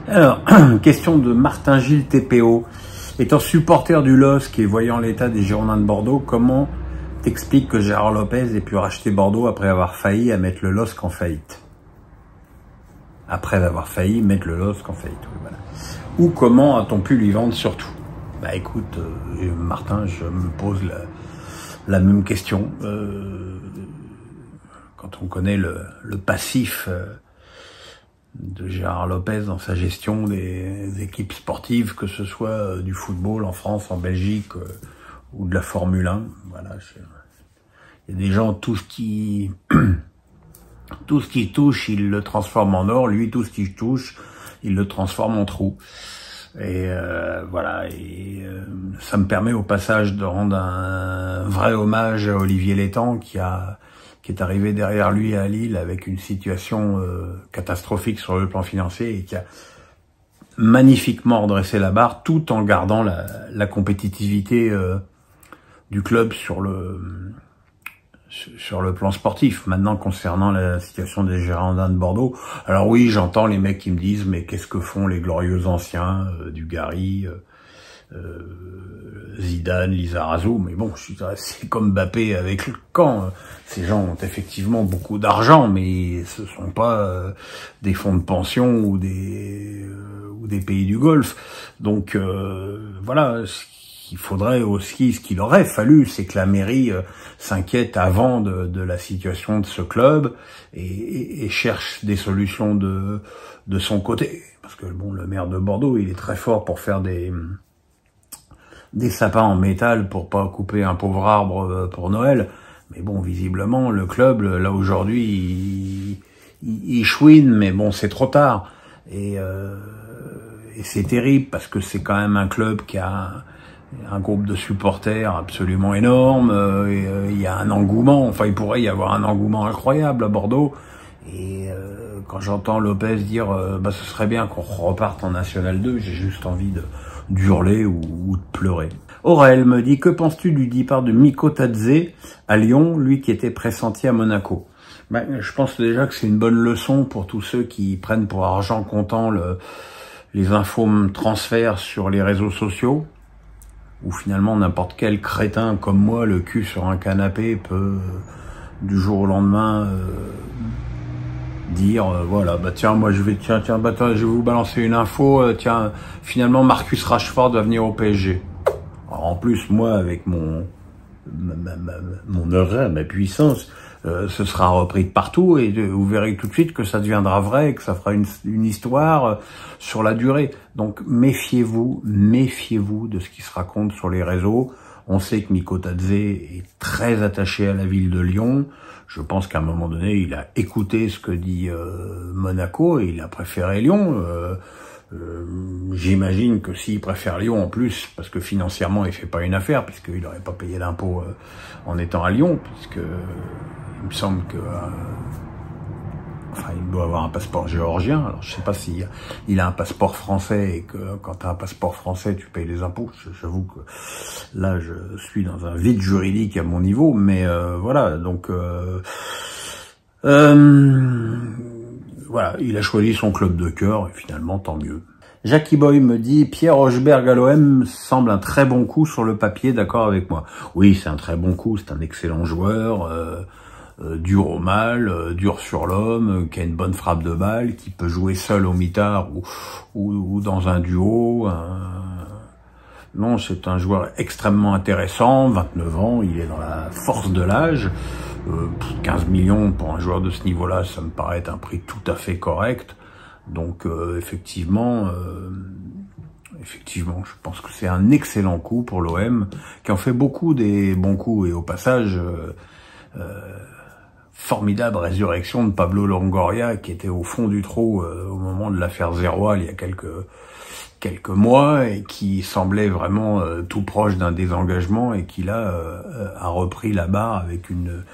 Alors, question de Martin Gilles TPO. Étant supporter du LOSC et voyant l'état des Girondins de Bordeaux, comment t'expliques que Gérard Lopez ait pu racheter Bordeaux après avoir failli à mettre le LOSC en faillite? Après avoir failli mettre le LOSC en faillite, oui, voilà. Ou comment a-t-on pu lui vendre surtout? Bah écoute, Martin, je me pose la même question. Quand on connaît le passif de Gérard Lopez dans sa gestion des équipes sportives, que ce soit du football en France, en Belgique ou de la Formule 1. Voilà, il y a des gens, tout ce qui touche, il le transforme en or. Lui, tout ce qui touche, il le transforme en trou. Et voilà, et ça me permet au passage de rendre un vrai hommage à Olivier Létang qui est arrivé derrière lui à Lille avec une situation catastrophique sur le plan financier et qui a magnifiquement redressé la barre tout en gardant la compétitivité du club sur le plan sportif. Maintenant, concernant la situation des Girondins de Bordeaux, alors oui, j'entends les mecs qui me disent mais qu'est-ce que font les glorieux anciens, Dugarry, Zidane, Lizarazu, mais bon, c'est comme Mbappé avec le camp. Ces gens ont effectivement beaucoup d'argent, mais ce sont pas des fonds de pension ou des pays du Golfe. Donc voilà, ce qu'il aurait fallu, c'est que la mairie s'inquiète avant de la situation de ce club et cherche des solutions de son côté. Parce que bon, le maire de Bordeaux, il est très fort pour faire des sapins en métal pour pas couper un pauvre arbre pour Noël. Mais bon, visiblement, le club, là aujourd'hui, il chouine, mais bon, c'est trop tard. Et c'est terrible parce que c'est quand même un club qui a un groupe de supporters absolument énorme. Il y a un engouement, enfin il pourrait y avoir un engouement incroyable à Bordeaux. Et quand j'entends Lopez dire bah ce serait bien qu'on reparte en National 2, j'ai juste envie d'hurler ou de pleurer. Aurel me dit, que penses-tu du départ de Miko Tadze à Lyon, lui qui était pressenti à Monaco? Ben, je pense déjà que c'est une bonne leçon pour tous ceux qui prennent pour argent comptant les infos transferts sur les réseaux sociaux, où finalement n'importe quel crétin comme moi, le cul sur un canapé, peut du jour au lendemain dire voilà, bah tiens, moi je vais je vais vous balancer une info, tiens, finalement Marcus Rashford va venir au PSG. Alors, en plus, moi, avec mon aura, ma puissance, ce sera repris de partout et vous verrez tout de suite que ça deviendra vrai, que ça fera une histoire sur la durée. Donc méfiez-vous de ce qui se raconte sur les réseaux. On sait que Miko Tadze est très attaché à la ville de Lyon. Je pense qu'à un moment donné, il a écouté ce que dit Monaco et il a préféré Lyon. J'imagine que s'il préfère Lyon en plus, parce que financièrement il fait pas une affaire, puisqu'il n'aurait pas payé d'impôts en étant à Lyon, puisque il me semble que enfin il doit avoir un passeport géorgien. Alors je sais pas si il a un passeport français et que quand tu as un passeport français tu payes les impôts. J'avoue que là je suis dans un vide juridique à mon niveau, mais voilà, donc voilà, il a choisi son club de cœur, et finalement, tant mieux. Jackie Boy me dit, Pierre Rochberg à l'OM semble un très bon coup sur le papier, d'accord avec moi. Oui, c'est un très bon coup, c'est un excellent joueur, dur au mal, dur sur l'homme, qui a une bonne frappe de balle, qui peut jouer seul au mitard ou dans un duo. Non, c'est un joueur extrêmement intéressant, 29 ans, il est dans la force de l'âge. 15 millions pour un joueur de ce niveau-là, ça me paraît être un prix tout à fait correct. Donc effectivement, je pense que c'est un excellent coup pour l'OM, qui en fait beaucoup des bons coups. Et au passage, formidable résurrection de Pablo Longoria, qui était au fond du trou au moment de l'affaire Zeroual il y a quelques mois et qui semblait vraiment tout proche d'un désengagement et qui là a repris la barre avec une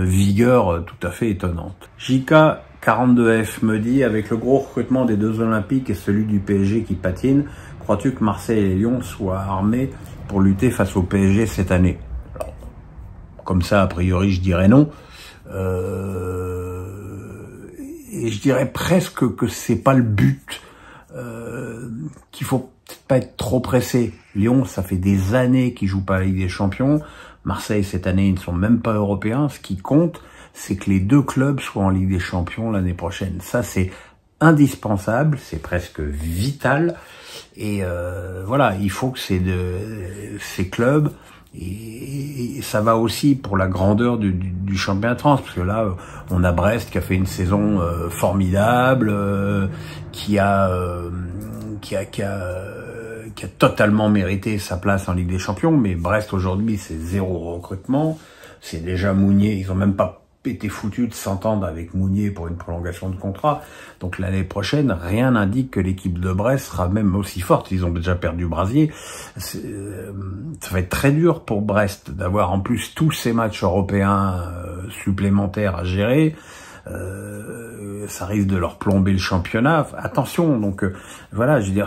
vigueur tout à fait étonnante. JK42F me dit, avec le gros recrutement des deux Olympiques et celui du PSG qui patine, crois-tu que Marseille et Lyon soient armés pour lutter face au PSG cette année? Alors, comme ça, a priori, je dirais non. Et je dirais presque que c'est pas le but. qu'il faut peut-être pas être trop pressé. Lyon, ça fait des années qu'ils jouent pas la Ligue des Champions. Marseille, cette année, ils ne sont même pas européens. Ce qui compte, c'est que les deux clubs soient en Ligue des Champions l'année prochaine. Ça, c'est indispensable, c'est presque vital. Et voilà, il faut que ces clubs, et ça va aussi pour la grandeur du championnat de France, parce que là, on a Brest qui a fait une saison formidable, qui a totalement mérité sa place en Ligue des Champions, mais Brest aujourd'hui c'est 0 recrutement, c'est déjà Mounier, ils ont même pas été foutus de s'entendre avec Mounier pour une prolongation de contrat, donc l'année prochaine rien n'indique que l'équipe de Brest sera même aussi forte, ils ont déjà perdu Brasier, ça va être très dur pour Brest d'avoir en plus tous ces matchs européens supplémentaires à gérer. Ça risque de leur plomber le championnat. Attention, donc voilà, je veux dire,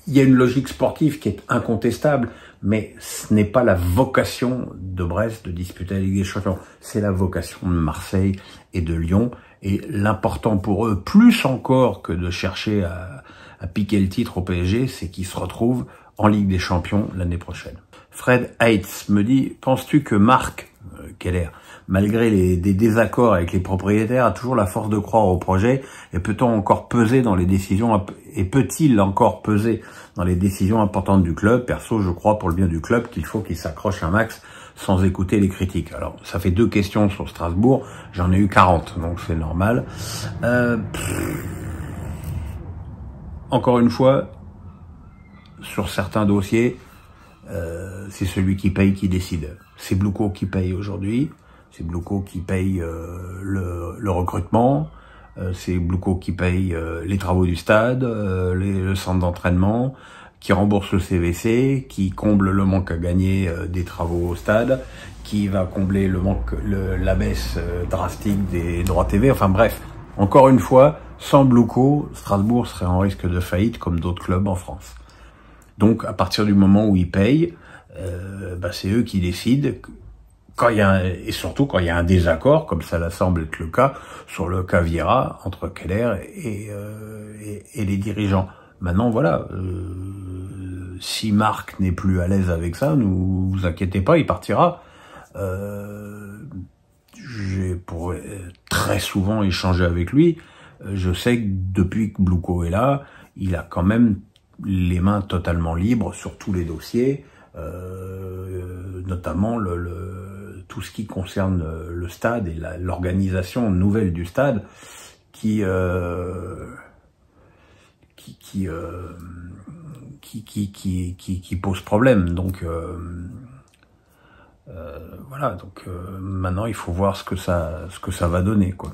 il y a une logique sportive qui est incontestable, mais ce n'est pas la vocation de Brest de disputer la Ligue des Champions. C'est la vocation de Marseille et de Lyon. Et l'important pour eux, plus encore que de chercher à piquer le titre au PSG, c'est qu'ils se retrouvent en Ligue des Champions l'année prochaine. Fred Heitz me dit, penses-tu que Marc Keller, malgré des désaccords avec les propriétaires, a toujours la force de croire au projet, et peut-il encore peser dans les décisions importantes du club? Perso, je crois pour le bien du club qu'il faut qu'il s'accroche un max sans écouter les critiques. Alors, ça fait 2 questions sur Strasbourg, j'en ai eu 40, donc c'est normal. Encore une fois, sur certains dossiers, c'est celui qui paye qui décide. C'est Bluco qui paye aujourd'hui, c'est Bluco qui paye le recrutement, c'est Bluco qui paye les travaux du stade, le centre d'entraînement, qui rembourse le CVC, qui comble le manque à gagner des travaux au stade, qui va combler la baisse drastique des droits TV. Enfin bref, encore une fois, sans Bluco, Strasbourg serait en risque de faillite comme d'autres clubs en France. Donc à partir du moment où ils payent, c'est eux qui décident. Et surtout quand il y a un désaccord, comme ça semble être le cas, sur le cas Vieira, entre Keller et les dirigeants. Maintenant, voilà, si Marc n'est plus à l'aise avec ça, ne vous inquiétez pas, il partira. J'ai très souvent échangé avec lui. Je sais que depuis que Bluco est là, il a quand même les mains totalement libres sur tous les dossiers, notamment tout ce qui concerne le stade et l'organisation nouvelle du stade qui pose problème. Donc voilà, donc maintenant il faut voir ce que ça va donner, quoi.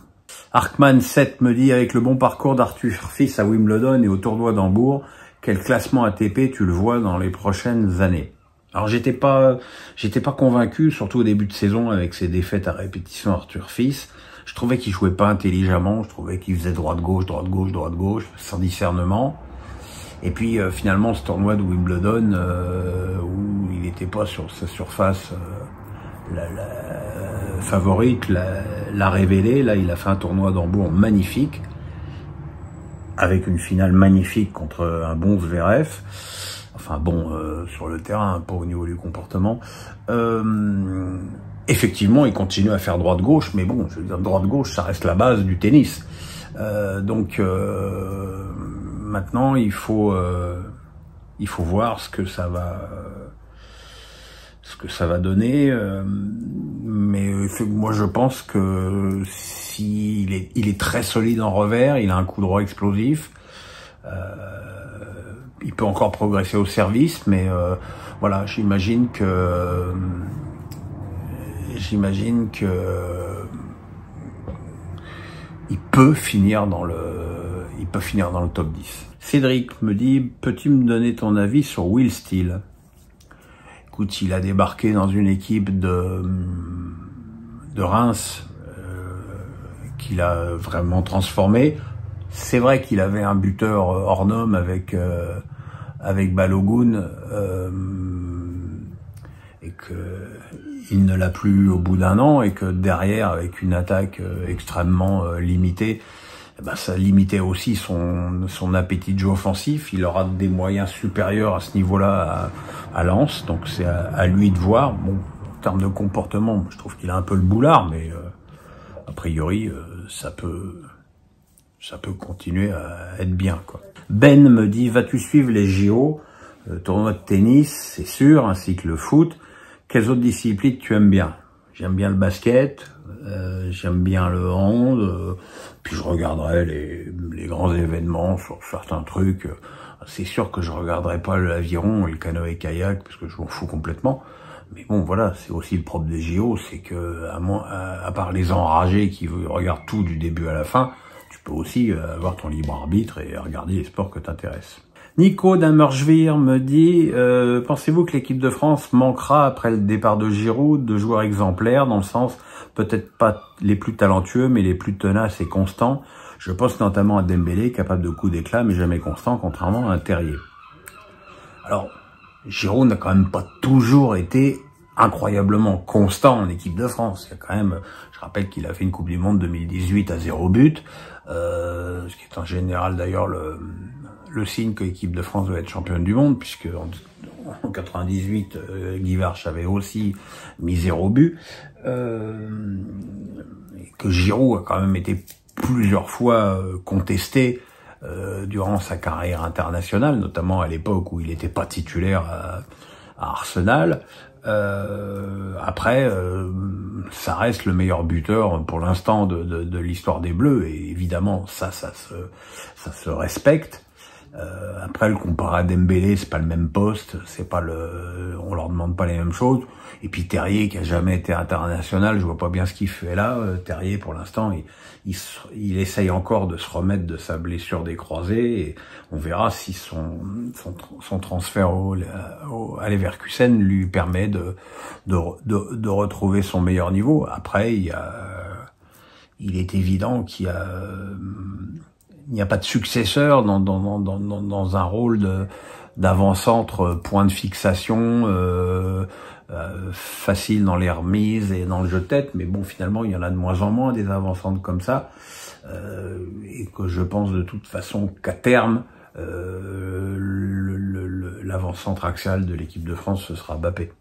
Arkman 7 me dit, avec le bon parcours d'Arthur Fils à Wimbledon et au tournoi d'Hambourg, quel classement ATP tu le vois dans les prochaines années? Alors j'étais pas convaincu, surtout au début de saison avec ses défaites à répétition Arthur Fils. Je trouvais qu'il jouait pas intelligemment, je trouvais qu'il faisait droite-gauche, droite-gauche, droite-gauche, sans discernement. Et puis finalement ce tournoi de Wimbledon où il n'était pas sur sa surface favorite, l'a révélé. Là il a fait un tournoi d'Hambourg magnifique, avec une finale magnifique contre un bon Zverev. Enfin bon, sur le terrain, pas au niveau du comportement. Effectivement, il continue à faire droite-gauche, mais bon, je veux dire, droite-gauche, ça reste la base du tennis. Donc maintenant, il faut voir ce que ça va donner. Mais moi, je pense que il est très solide en revers, il a un coup droit explosif. Il peut encore progresser au service, mais voilà, j'imagine que il peut finir dans le top 10. Cédric me dit, peux-tu me donner ton avis sur Will Steele? Écoute, il a débarqué dans une équipe de Reims qu'il a vraiment transformé. C'est vrai qu'il avait un buteur hors norme avec Balogun et que il ne l'a plus au bout d'1 an, et que derrière, avec une attaque extrêmement limitée, ben, ça limitait aussi son appétit de jeu offensif. Il aura des moyens supérieurs à ce niveau-là à Lens, donc c'est à lui de voir. Bon, en termes de comportement, je trouve qu'il a un peu le boulard, mais a priori, ça peut continuer à être bien, quoi. Ben me dit, vas-tu suivre les JO, tournoi de tennis, c'est sûr, ainsi que le foot. Quelles autres disciplines tu aimes bien? J'aime bien le basket, j'aime bien le hand, puis je regarderai les grands événements sur certains trucs. C'est sûr que je regarderai pas l'aviron et le canoë-kayak, parce que je m'en fous complètement. Mais bon, voilà, c'est aussi le propre des JO, c'est que à part les enragés qui regardent tout du début à la fin, tu peux aussi avoir ton libre arbitre et regarder les sports que t'intéressent. Nico d'Amerschwir me dit, pensez-vous que l'équipe de France manquera après le départ de Giroud de joueurs exemplaires, dans le sens peut-être pas les plus talentueux, mais les plus tenaces et constants? Je pense notamment à Dembélé, capable de coups d'éclat, mais jamais constant, contrairement à un Terrier. Alors, Giroud n'a quand même pas toujours été incroyablement constant en équipe de France. Il y a quand même, je rappelle qu'il a fait une Coupe du Monde 2018 à 0 but, ce qui est en général d'ailleurs le signe que l'équipe de France doit être championne du monde, puisque en 98, Guy Varche avait aussi mis 0 but, et que Giroud a quand même été plusieurs fois contesté durant sa carrière internationale, notamment à l'époque où il n'était pas titulaire à Arsenal. Après, ça reste le meilleur buteur pour l'instant de l'histoire des Bleus, et évidemment ça se respecte. Après, le comparer à Dembélé, c'est pas le même poste, c'est pas on leur demande pas les mêmes choses. Et puis Terrier, qui a jamais été international, je vois pas bien ce qu'il fait là. Terrier, pour l'instant, il essaye encore de se remettre de sa blessure des croisés, et on verra si son transfert à Leverkusen lui permet de retrouver son meilleur niveau. Après, il est évident qu'il n'y a pas de successeur dans un rôle d'avant-centre point de fixation, facile dans les remises et dans le jeu de tête, mais bon, finalement il y en a de moins en moins des avant-centres comme ça, et que je pense de toute façon qu'à terme l'avant-centre axial de l'équipe de France, ce sera Mbappé.